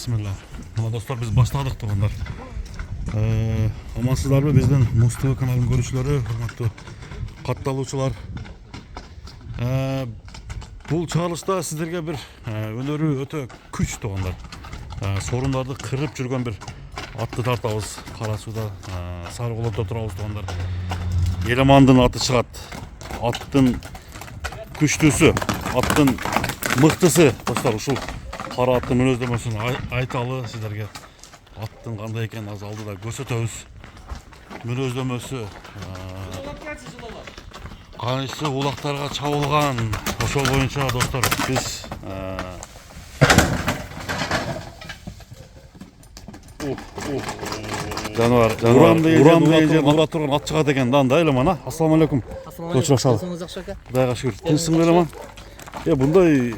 Bismillah. Mına dostlar biz başladık doğanlar. Amansızlar mı bizden Mustafa kanalın görüşleri, hürmetli kattaluvchilar. Bu çağrışta sizlerge bir öneri öte küç doğanlar. Sorunlarda kırıp жүрген bir atты tartabız. Karasuda Sarıgolda turabız doğanlar. Elemandın atı çıgat. Attın күчтүүсү, аттын мыктысы достор, ушул кара аттын мүнөздөмөсүн айталы сиздерге. Аттын кандай экенин азыр алдыда көрсөтөбүз. Мүнөздөмөсү кайсы улактарга чабылган. Ошол боюнча достор биз жаныбар урам деген ура турган ат чыгат экен да анда элемана. Ассалам алейкум. Насылыңыз жакшы ака? Кудайга шүкүр. Тынчсың элеман. Мындай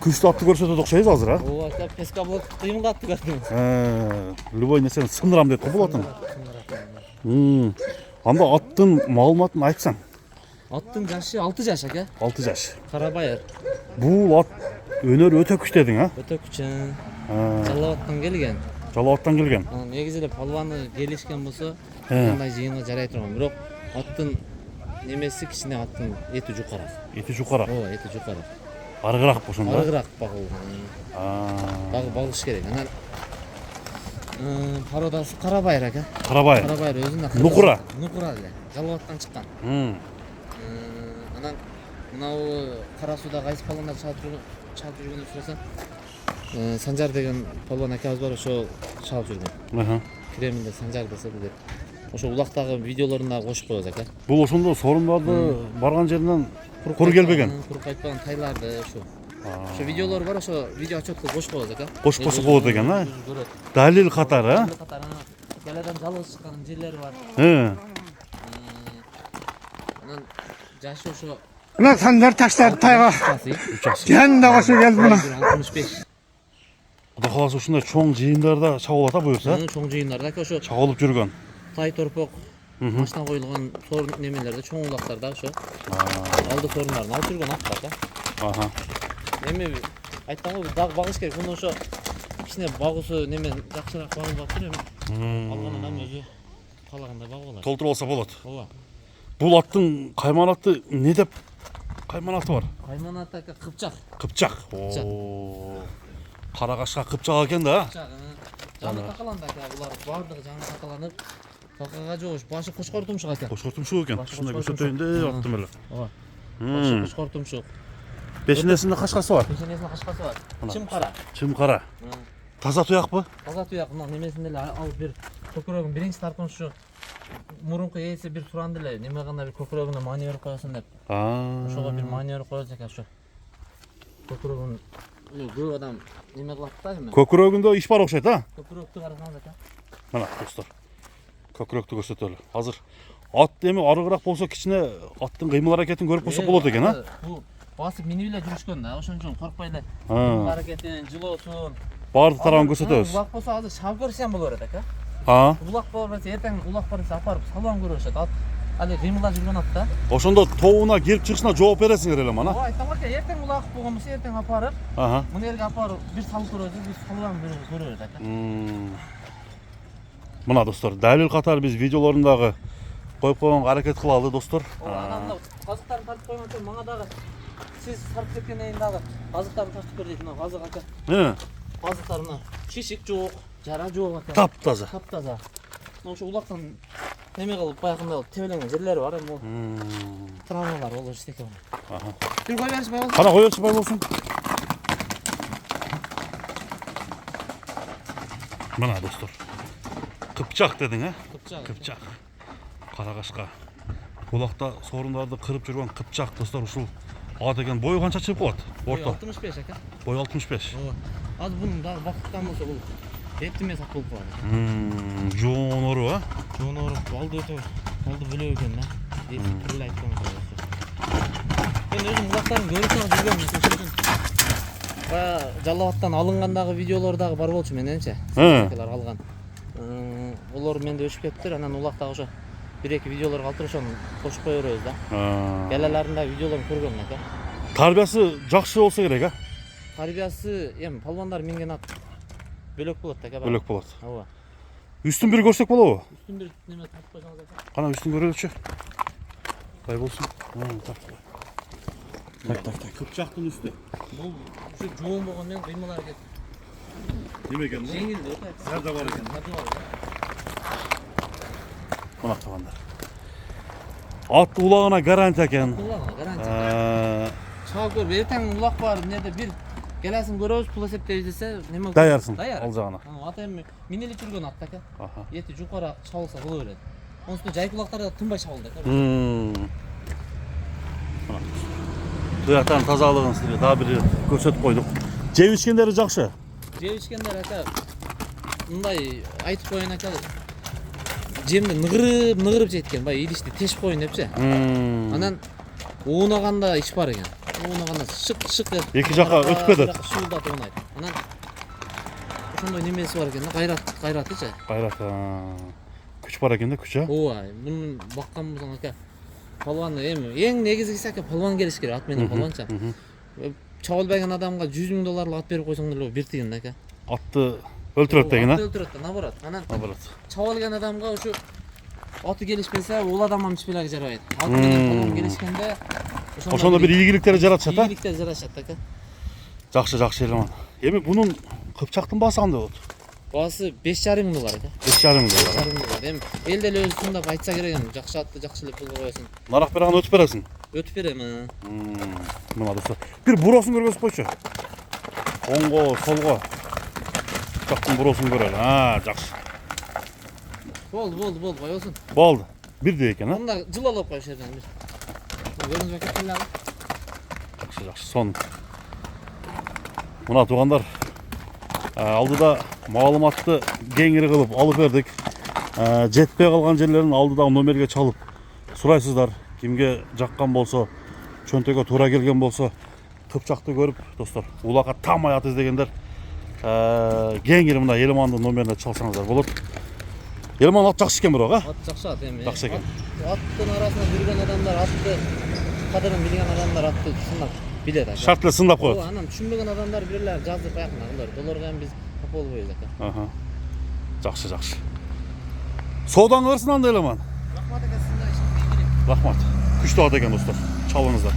күчтүү атты көрсөтөт окшойбуз азыр, а? Ооба, песка блок кыймыл атты көрдүм. Любой нерсени сындырам дейт го бул атын. Анда аттын маалыматын айтсаң. Аттын жашы 6 жаш ака. 6 жаш. Карабайыр. Бул ат өнөр өтө күч дедің, а? Өтө күчүн. Жалалаттан келген. Жалалаттан келген. Негизи эле палваны келишкен болсо, мындай жыйынга жарай турган. Бирок аттын немеси кичине, аттын эти жукарак. Эти жукарак. Ооба, эти жукарак. Арыгыраак ошондо. Арыгыраак багылган. Багыш керек. Анан пародасы Карабайыр ака. Карабайыр. Карабайыр өзүнө Нукура. Нукура эле. Жалалаттан чыккан. Анан мынау Карасуда кайсы палвандар чалып жүргөнүн сураса, Санжар деген палван акабыз бар, ошо чалып жүргөн. Кремлде Санжар десе билет. Ошо улактагы видеолоруна кошуп коебуз ака. Бул ошондо сорундарды барган жеринен куру келбеген. Куруп кайтпаган тайларды ошо. Ошо видеолор бар, ошо видео отчетко кошуп коебуз ака. Кошуп койсо болот экен, а? Далил катары, а? Келеден жалгыз чыккан жерлери бар. Анан жашы ошо Мына Санжар таштарды тайга. Жанында кошуп келди мына. 65. Кудай кааласа ушундай чоң жыйындарда чабылат, а буюрса? Чоң жыйындарда ошо чабылып жүргөн. Тай торпок машина коюлган сорун немелерде, чоң улактарда ошо алды сорундарын алып жүргөн ат ака. Эми айткан го дагы багыш керек. Муну ошо кичине багуусу неме жакшыраак багылып тур эми. Алган адам өзү каалагандай багып алат. Толтуруп алса болот. Ооба. Бул аттын кайманаты не деп кайманаты бар? Кайманаты ака кыпчак. Кыпчак. Кара кашка кыпчак экен да. Жаны такаланды ака, булар баардыгы жаны такаланып, такага жоош, башы кошкор тумшук ака. Кошкор тумшук экен. Ушундай көрсөтөйүн деп аттым эле. Ооба. Башы кошкор тумшук. Пешенесинде кашкасы бар. Пешенесинде кашкасы бар. Чымкара. Чымкара. Таза туякпы? Таза туяк, мына немесинде эле алып бир көкүрөгүн биринчи тартыншы мурунку ээси бир суранды эле, неме гана бир көкүрөгүнө маани берип коесуң деп. Ошого бир маани берип коебуз экен ошо. Көкүрөгүн көп адам неме кылат да эми. Көкүрөгүндө иш бар окшойт, а? Көкүрөктү карасаңыз ака. Мына достор. Көкүрөктү көрсөтөлү. Азыр ат эми арыгыраак болсо кичине аттын кыймыл аракетин көрүп койсок болот экен, а? Бул басып минип эле жүрүшкөн да, ошон үчүн коркпой эле кыймыл аракетин, жылоосун Баардык тарабын көрсөтөбүз. Улак болсо азыр шабып көрсөм боло берет ака. Улак боло берсе эртең улак бар десе апарып салбан көрүшөт. Ат али кыймылда жүргөн ат да. Ошондо тобуна кирип чыгышына жооп бересиңер эле мана. Ооба, айтам ака, эртең улак болгон болсо эртең апарып, мына жерге апарып бир салып көрөбүз, бир салбан көрөбүз ака. Мына достор, далил катары биз видеолорундагы коюп койгонго аракет кылалы достор. Анан мына казыктарын тартып койгон соң мага дагы сиз тартып кеткенден кийин дагы казыктарын тартып бер дейт мына казык ака. Казыктарына шишик жок, жара жок ака. Таптаза. Таптаза. Ошо улактан неме кылып баягындай тебеленген жерлери бар эми. Травмалар болуп эчтеке бар. Бир кой беришпей болсун. Кана кой беришпей болсун. Мына достор. Кыпчак дедиң, а? Кыпчак. Кара кашка. Улакта сорундарды кырып жүргөн кыпчак достор, ушул ат экен. Бою канча чыгып калат? Орто. 65 ака. Бою 65. Ооба. Азыр бунун дагы бакыттан болсо бул эптимес ат болуп калат. Жоонору, а? Жоонору балды өтө. Балды бөлөп экен да. Эсип эле айткан болсо. Мен өзүм улактарын көрүп жүргөм, ошон үчүн бая Жалал-Абадтан алынгандагы видеолор дагы бар болчу мененче. Силер алган. Олор менде өчүп кетиптир. Анан улактагы ошо бир-эки видеолор калтыр, ошону кошуп кое беребиз да. Келелеринде видеолорун көргөм ака. Тарбиясы жакшы болсо керек, а? Тарбиясы эми палвандар минген ат Bölök болот да, Bölök болады. Ооба. Üstün bir görsek болобу? Üstün bir неме тартып койсоңуз aka. Қана üstün көрелікші. Қай болсын? Так. Қыпшақтың үсті. Бул ушу жоон болгон менен кыймыл аракет. Неме екен бұл? Жеңилди да. Сарда бар екен. Мына туғандар. Ат улағына гарантия екен. Улағына гарантия. Чаап көрүп, эртең улак бар, эмнеде бир келесин көрөбүз, пул эсептейбиз десе, неме Даярсың, Даяр. ал жағына. Ата эми минели жүргөн ат да. Аха. Эти жукара чабылса боло берет. Онусунда жайкулактарда тынбай чабылды. Туяқтан тазалығын сізге daha bir көрсетіп қойдық. Жеп ішкендері жақсы. Жеп ичкендер ака мындай айтып коеюн ака. Жемди ныгырып жеткен, бай идишти тешип коеюн депчи. Анан уунаганда иш бар экен. Уунаганда шык Эки жакка өтүп кетет. Шуулдап уунайт. Анан ошондой немеси бар экен, кайратычы. Қайрат. Күч бар екен да, күч, а? Ооба, муну баккан болсоң ака. Палван эми эң негизгиси ака палван келиш керек, ат менен палванча. Чабылбаган адамга 100 000 долларлык ат берип койсоң деле бир тыйын ака. Атты өлтүрөт деген, а? Өлтүрөт да, наоборот. Анан Наоборот. чабылган адамга ушу аты келишпесе, ол адамга мишпелеги жарабайт. Ат менен палван келишкенде Ошондо бир ийгиликтер жаратышат, а? ийгиликтер жарашат ака. Жакшы элеман. Эми бунун Кыпчактын баасы кандай болот? Баасы 5,5 мың доллар ака. 5,5 мың доллар. 5,5 мың доллар. Эми эл деле өзү тыңдап айтса керек эми, жакшы атты жакшы эле пулга коесуң. Нарак берген өтүп бересиң. Өтүп берем. Мына достор. Бир буроосун көрбөс койчу. Оңго, солго. Кыпчактын буроосун көрөлү. Жакшы. Болду, бай болсун. Болду. Бирдей экен, а? Мында жылалап коюш жерден бир. Көрүңүз ака, келе. Жакшы. Сон. Мына туугандар, алдыда маалыматты кеңири кылып алып бердик. Жетпей калган жерлерин алдыдагы номерге чалып сурайсыздар. Кимге жаккан болсо, чөнтөгө туура келген болсо, Кыпчакты көрүп, достор, улакка тамай ат издегендер кеңири мына Елмандын номерине чалсаңыздар болот. Елман ат жакшы экен бирок, а? Ат жакшы ат эми. Жакшы экен. Аттын арасында жүргөн адамдар атты кадырын билген адамдар атты сындап билет ака. Шарт эле сындап коет. Анан түшүнбөгөн адамдар бирлер жазып аякындагылар. Долорго эми биз капа болбойбуз ака. Жакшы. Соодаң кырсын анда Елман. Рахмат ака, сизге ишиңиз ийгилик. Рахмат. Күчтүү ат экен достор. Чалыңыздар.